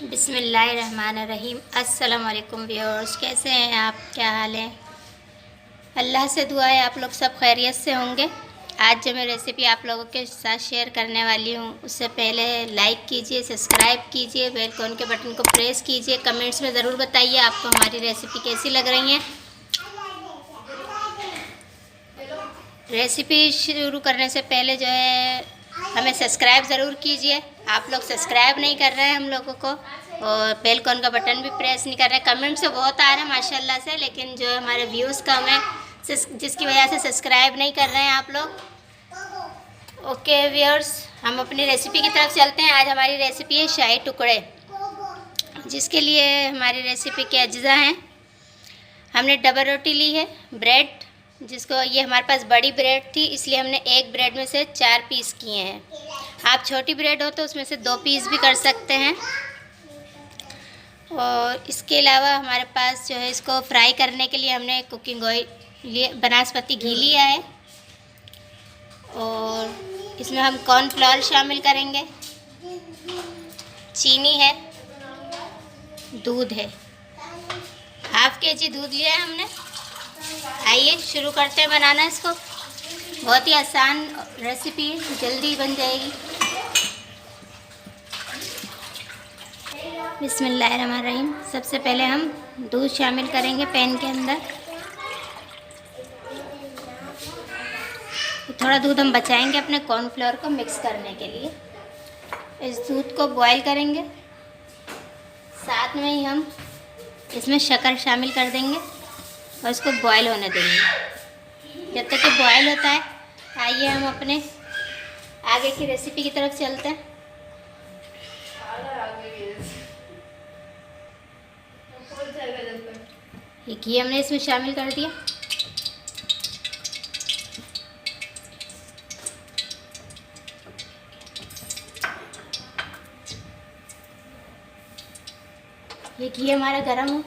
बिस्मिल्लाहिर्रहमानिर्रहीम। अस्सलाम वालेकुम व्यूअर्स, कैसे हैं आप? क्या हाल है? अल्लाह से दुआ है आप लोग सब खैरियत से होंगे। आज जो मैं रेसिपी आप लोगों के साथ शेयर करने वाली हूँ, उससे पहले लाइक कीजिए, सब्सक्राइब कीजिए, बेल आइकन के बटन को प्रेस कीजिए। कमेंट्स में ज़रूर बताइए आपको हमारी रेसिपी कैसी लग रही है। रेसिपी शुरू करने से पहले जो है हमें सब्सक्राइब ज़रूर कीजिए। आप लोग सब्सक्राइब नहीं कर रहे हैं हम लोगों को, और बेल आइकन का बटन भी प्रेस नहीं कर रहे हैं। कमेंट्स तो बहुत आ रहे हैं माशाल्लाह से, लेकिन जो है हमारे व्यूज़ कम है, जिसकी वजह से सब्सक्राइब नहीं कर रहे हैं आप लोग। ओके व्यूअर्स, हम अपनी रेसिपी की तरफ चलते हैं। आज हमारी रेसिपी है शाही टुकड़े, जिसके लिए हमारी रेसिपी के अज्जा हैं। हमने डबल रोटी ली है, ब्रेड, जिसको ये हमारे पास बड़ी ब्रेड थी, इसलिए हमने एक ब्रेड में से 4 पीस किए हैं। आप छोटी ब्रेड हो तो उसमें से 2 पीस भी कर सकते हैं। और इसके अलावा हमारे पास जो है इसको फ्राई करने के लिए हमने कुकिंग ऑयल लिए, बनास्पति घी लिया है, और इसमें हम कॉर्नफ्लावर शामिल करेंगे, चीनी है, दूध है, हाफ केजी दूध लिया है हमने। आइए शुरू करते हैं बनाना इसको। बहुत ही आसान रेसिपी है, जल्दी बन जाएगी। बिस्मिल्लाहिर्रहमानिर्रहीम। सबसे पहले हम दूध शामिल करेंगे पैन के अंदर। थोड़ा दूध हम बचाएंगे अपने कॉर्नफ्लोर को मिक्स करने के लिए। इस दूध को बॉईल करेंगे, साथ में ही हम इसमें शक्कर शामिल कर देंगे और इसको बॉईल होने देंगे जब तक कि बॉईल होता है। आइए हम अपने आगे की रेसिपी की तरफ चलते हैं। ये घी हमने इसमें शामिल कर दिया। ये घी हमारा गरम हो।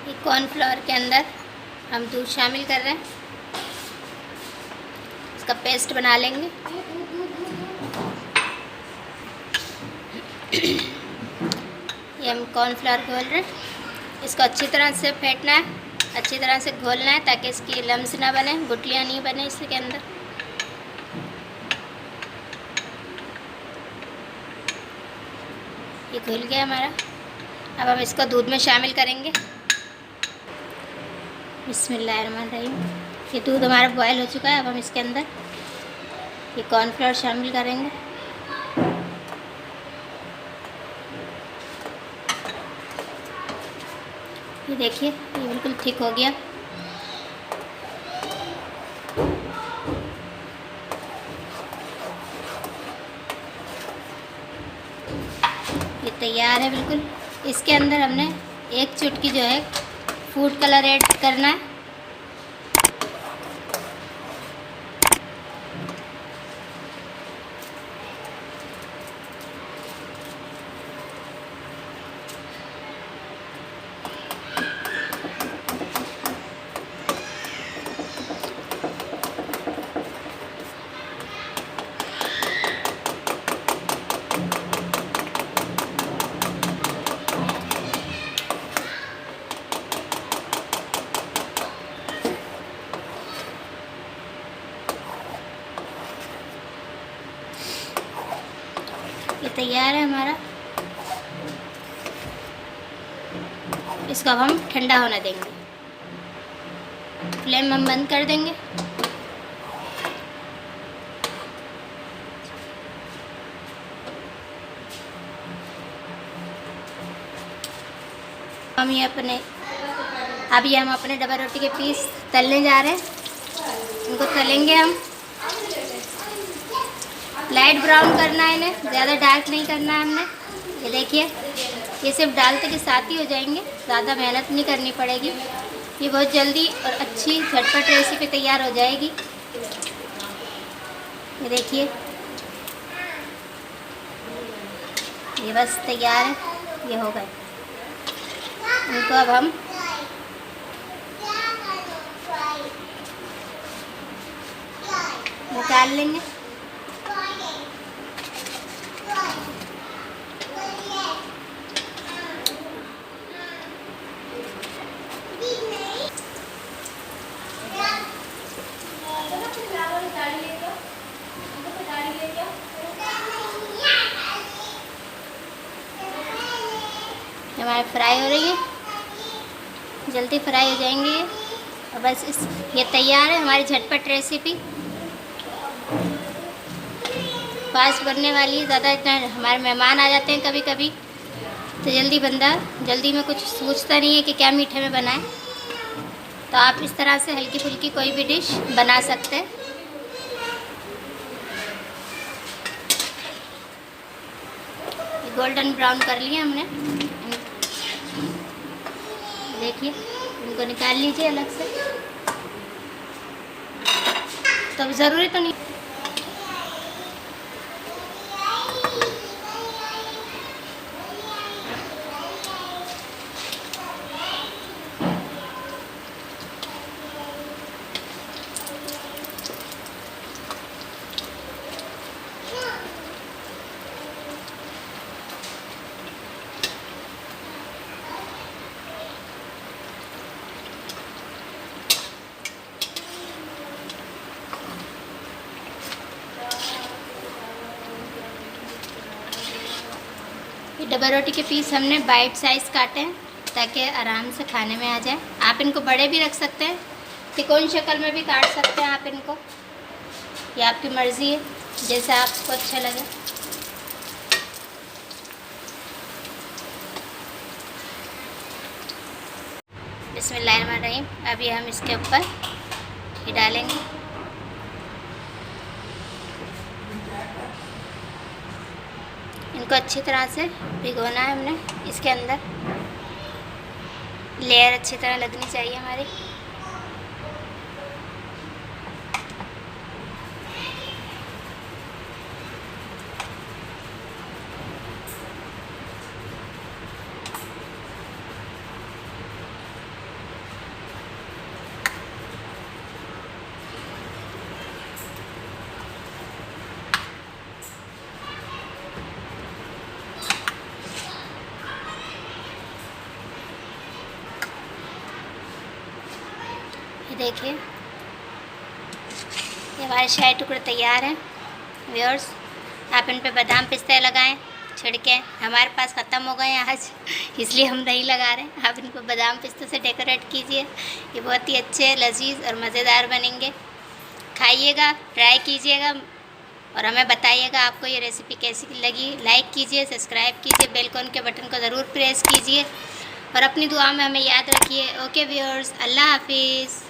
ये कॉर्नफ्लोर के अंदर हम दूध शामिल कर रहे हैं, इसका पेस्ट बना लेंगे। ये हम कॉर्नफ्लोर घोल रहे हैं, इसको अच्छी तरह से फेंटना है, अच्छी तरह से घोलना है ताकि इसकी लम्स ना बने, गुठलियाँ नहीं बने इसके अंदर। ये घुल गया हमारा। अब हम इसको दूध में शामिल करेंगे। बिस्मिल्लाहिर्रहमानिर्रहीम। ये दूध हमारा बॉयल हो चुका है। अब हम इसके अंदर ये कॉर्नफ्लोर शामिल करेंगे। ये देखिए, ये बिल्कुल थिक हो गया। ये तैयार है बिल्कुल। इसके अंदर हमने 1 चुटकी जो है फूड कलर ऐड करना है। ये तैयार है हमारा। इसको अब हम ठंडा होने देंगे। फ्लेम हम बंद कर देंगे। हम ये हम अपने डबल रोटी के पीस तलने जा रहे हैं। इनको तलेंगे हम। लाइट ब्राउन करना है इन्हें, ज़्यादा डार्क नहीं करना है हमने। ये देखिए, ये सिर्फ डालते के साथ ही हो जाएंगे, ज़्यादा मेहनत नहीं करनी पड़ेगी। ये बहुत जल्दी और अच्छी झटपट रेसिपी तैयार हो जाएगी। ये देखिए, ये बस तैयार है, ये हो गए। इनको अब हम निकाल लेंगे। हमारे फ्राई हो रही है, जल्दी फ्राई हो जाएंगे और बस ये तैयार है हमारी झटपट रेसिपी। फास्ट बनने वाली है, ज़्यादा इतना हमारे मेहमान आ जाते हैं कभी कभी तो जल्दी में कुछ सोचता नहीं है कि क्या मीठे में बनाएं, तो आप इस तरह से हल्की फुल्की कोई भी डिश बना सकते हैं। गोल्डन ब्राउन कर लिया हमने, देखिए इनको निकाल लीजिए अलग से। तो ज़रूरी तो नहीं ये डबल रोटी के पीस हमने बाइट साइज़ काटे हैं ताकि आराम से खाने में आ जाए। आप इनको बड़े भी रख सकते हैं, तिकोनी शक्ल में भी काट सकते हैं आप इनको, ये आपकी मर्ज़ी है जैसा आपको अच्छा लगे। बिस्मिल्लाहिर्रहमानिर्रहीम। अभी हम इसके ऊपर ये डालेंगे, इनको अच्छी तरह से भिगोना है हमने। इसके अंदर लेयर अच्छी तरह लगनी चाहिए हमारी। देखिए ये हमारे शाही टुकड़े तैयार हैं। व्यूअर्स, आप इन पे बादाम पिस्ते लगाएं छिड़के, हमारे पास ख़त्म हो गए हैं आज इसलिए हम नहीं लगा रहे हैं। आप इनको बादाम पिस्ते से डेकोरेट कीजिए, ये बहुत ही अच्छे लजीज और मज़ेदार बनेंगे। खाइएगा, ट्राई कीजिएगा और हमें बताइएगा आपको ये रेसिपी कैसी लगी। लाइक कीजिए, सब्सक्राइब कीजिए, बेल आइकन के बटन को ज़रूर प्रेस कीजिए और अपनी दुआ में हमें याद रखिए। ओके व्यूअर्स, अल्लाह हाफिज़।